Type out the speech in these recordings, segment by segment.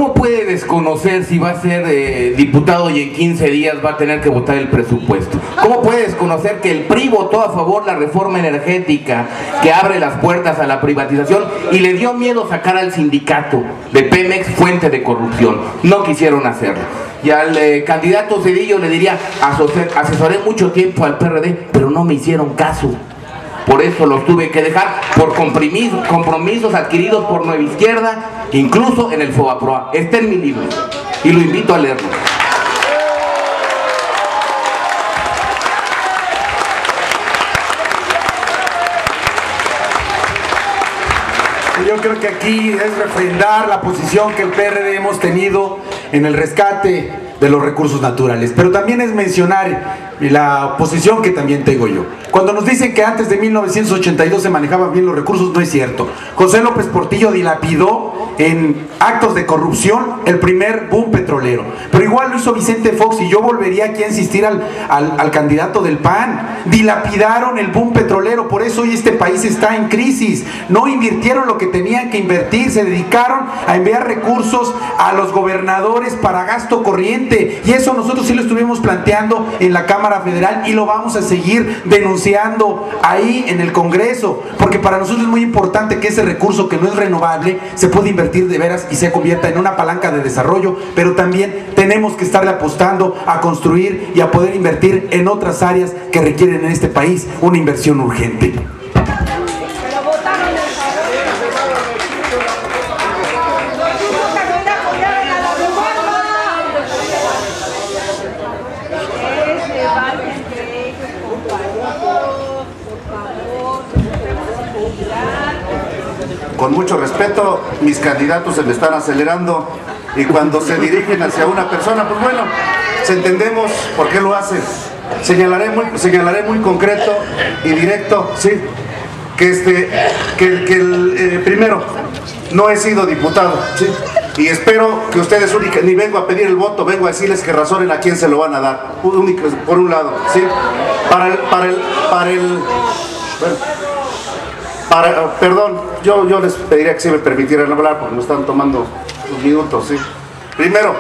¿Cómo puede desconocer si va a ser diputado y en 15 días va a tener que votar el presupuesto? ¿Cómo puede desconocer que el PRI votó a favor la reforma energética que abre las puertas a la privatización y le dio miedo sacar al sindicato de Pemex, fuente de corrupción? No quisieron hacerlo. Y al candidato Zedillo le diría, asesoré mucho tiempo al PRD, pero no me hicieron caso. Por eso los tuve que dejar por compromisos adquiridos por Nueva Izquierda, incluso en el FOBAPROA. Está en mi libro y lo invito a leerlo. Yo creo que aquí es refrendar la posición que el PRD hemos tenido en el rescate de los recursos naturales, pero también es mencionar la posición que también tengo yo. Cuando nos dicen que antes de 1982 se manejaban bien los recursos, no es cierto. José López Portillo dilapidó en actos de corrupción el primer boom petrolero, pero igual lo hizo Vicente Fox, y yo volvería aquí a insistir al candidato del PAN. Dilapidaron el boom petrolero, por eso hoy este país está en crisis. No invirtieron lo que tenían que invertir, se dedicaron a enviar recursos a los gobernadores para gasto corriente, y eso nosotros sí lo estuvimos planteando en la Cámara Federal y lo vamos a seguir denunciando ahí en el Congreso, porque para nosotros es muy importante que ese recurso que no es renovable se pueda invertir de veras y se convierta en una palanca de desarrollo, pero también tenemos que estarle apostando a construir y a poder invertir en otras áreas que requieren en este país una inversión urgente. Con mucho respeto, mis candidatos se me están acelerando y cuando se dirigen hacia una persona, pues bueno, entendemos por qué lo hacen. Señalaré muy concreto y directo, sí, primero, no he sido diputado, sí, y espero que ustedes, ni vengo a pedir el voto, vengo a decirles que razonen a quién se lo van a dar, por un lado, sí, perdón, yo les pediría que si me permitieran hablar porque me están tomando sus minutos, ¿sí? Primero,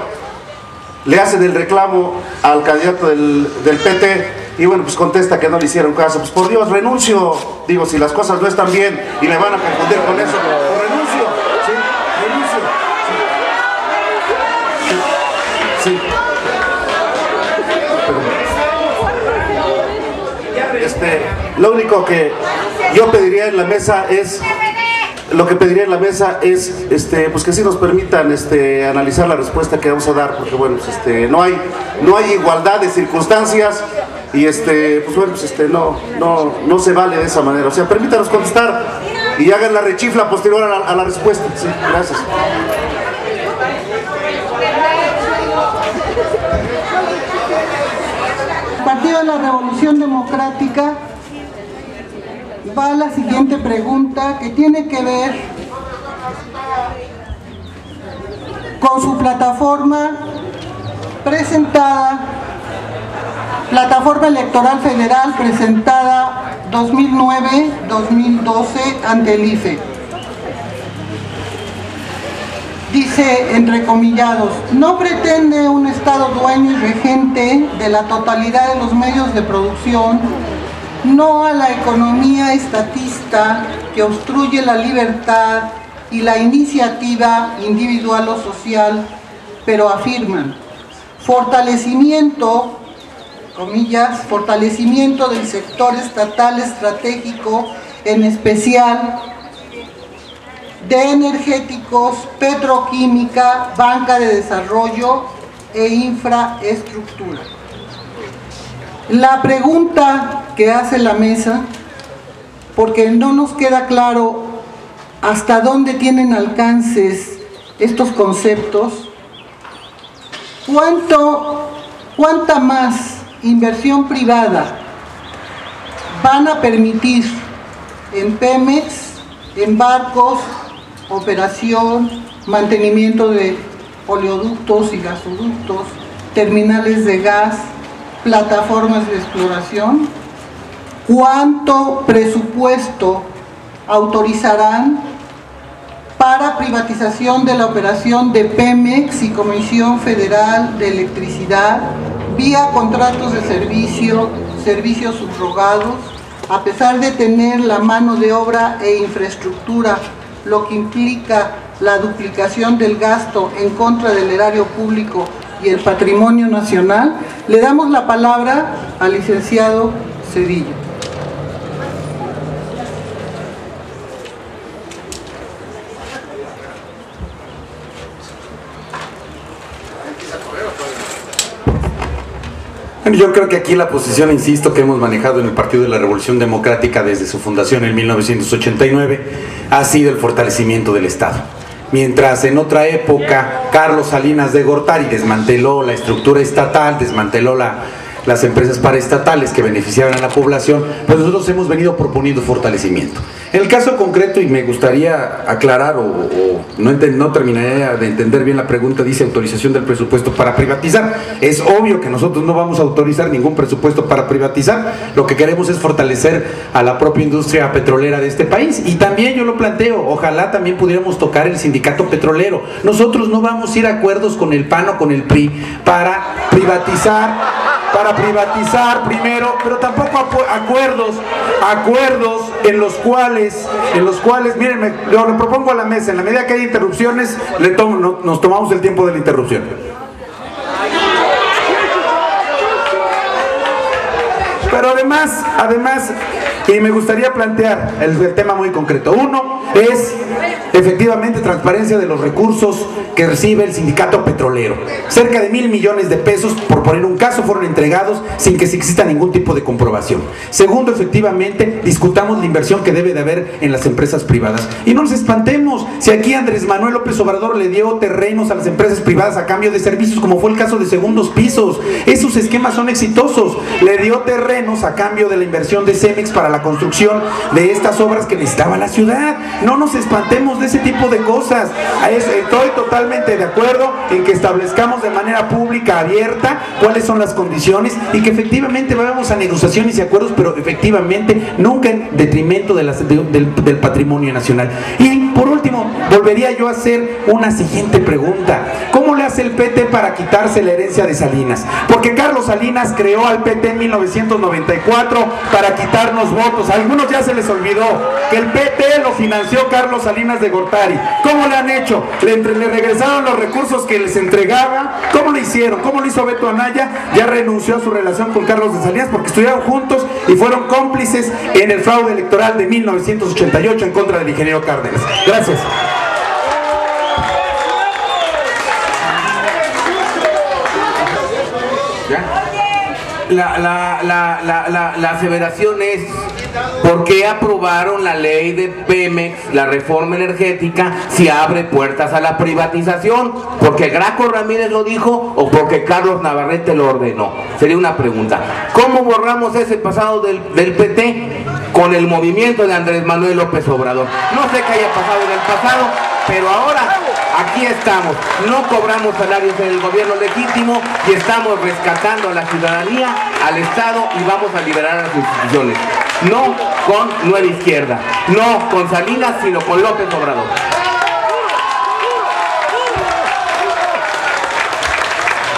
le hacen el reclamo al candidato del PT y bueno, pues contesta que no le hicieron caso. Pues por Dios, renuncio. Digo, si las cosas no están bien y me van a confundir con eso, pues renuncio, ¿sí? Renuncio. Sí. Lo único que yo pediría en la mesa es, pues que sí nos permitan analizar la respuesta que vamos a dar, porque bueno, pues no hay igualdad de circunstancias y pues bueno, pues no se vale de esa manera. O sea, permítanos contestar y hagan la rechifla posterior a la respuesta. Sí, gracias. Partido de la Revolución Democrática va a la siguiente pregunta, que tiene que ver con su plataforma presentada, plataforma electoral federal presentada 2009-2012 ante el IFE. Dice, entrecomillados, no pretende un Estado dueño y regente de la totalidad de los medios de producción, no a la economía estatista que obstruye la libertad y la iniciativa individual o social, pero afirman fortalecimiento, comillas, fortalecimiento del sector estatal estratégico, en especial de energéticos, petroquímica, banca de desarrollo e infraestructura. La pregunta que hace la mesa, porque no nos queda claro hasta dónde tienen alcances estos conceptos, ¿cuánta más inversión privada van a permitir en Pemex, en barcos, operación, mantenimiento de oleoductos y gasoductos, terminales de gas, plataformas de exploración? ¿Cuánto presupuesto autorizarán para privatización de la operación de Pemex y Comisión Federal de Electricidad vía contratos de servicios subrogados, a pesar de tener la mano de obra e infraestructura, lo que implica la duplicación del gasto en contra del erario público y el patrimonio nacional. Le damos la palabra al licenciado Cedillo. Yo creo que aquí la posición, insisto, que hemos manejado en el Partido de la Revolución Democrática desde su fundación en 1989 ha sido el fortalecimiento del Estado. Mientras en otra época Carlos Salinas de Gortari desmanteló la estructura estatal, desmanteló las empresas paraestatales que beneficiaban a la población, pues nosotros hemos venido proponiendo fortalecimiento. En el caso concreto, y me gustaría aclarar, no terminaría de entender bien la pregunta, dice autorización del presupuesto para privatizar. Es obvio que nosotros no vamos a autorizar ningún presupuesto para privatizar. Lo que queremos es fortalecer a la propia industria petrolera de este país. Y también yo lo planteo, ojalá también pudiéramos tocar el sindicato petrolero. Nosotros no vamos a ir a acuerdos con el PAN o con el PRI para privatizar primero, pero tampoco acuerdos en los cuales, miren, yo le propongo a la mesa, en la medida que hay interrupciones, nos tomamos el tiempo de la interrupción. Pero además, y me gustaría plantear el tema muy concreto. Uno es efectivamente transparencia de los recursos que recibe el sindicato petrolero. Cerca de 1,000 millones de pesos, por poner un caso, fueron entregados sin que exista ningún tipo de comprobación. Segundo, efectivamente, discutamos la inversión que debe de haber en las empresas privadas. Y no nos espantemos, si aquí Andrés Manuel López Obrador le dio terrenos a las empresas privadas a cambio de servicios, como fue el caso de Segundos Pisos. Esos esquemas son exitosos. Le dio terrenos a cambio de la inversión de Cemex para la construcción de estas obras que necesitaba la ciudad. No nos espantemos de ese tipo de cosas. Estoy totalmente de acuerdo en que establezcamos de manera pública, abierta, cuáles son las condiciones y que efectivamente vayamos a negociaciones y acuerdos, pero efectivamente nunca en detrimento del patrimonio nacional. Y por último, volvería yo a hacer una siguiente pregunta. ¿Cómo le hace el PT para quitarse la herencia de Salinas? Porque Carlos Salinas creó al PT en 1994 para quitarnos votos. A algunos ya se les olvidó que el PT lo financió Carlos Salinas de Gortari. ¿Cómo le han hecho? Le regresaron los recursos que les entregaba. ¿Cómo lo hicieron? ¿Cómo lo hizo Beto Anaya? Ya renunció a su relación con Carlos de Salinas porque estuvieron juntos y fueron cómplices en el fraude electoral de 1988 en contra del ingeniero Cárdenas. Gracias. La aseveración es: ¿por qué aprobaron la ley de Pemex, la reforma energética, si abre puertas a la privatización? ¿Porque Graco Ramírez lo dijo o porque Carlos Navarrete lo ordenó? Sería una pregunta. ¿Cómo borramos ese pasado del PT? Con el movimiento de Andrés Manuel López Obrador. No sé qué haya pasado en el pasado, pero ahora aquí estamos. No cobramos salarios en el gobierno legítimo y estamos rescatando a la ciudadanía, al Estado, y vamos a liberar a las instituciones. No con Nueva Izquierda, no con Salinas, sino con López Obrador.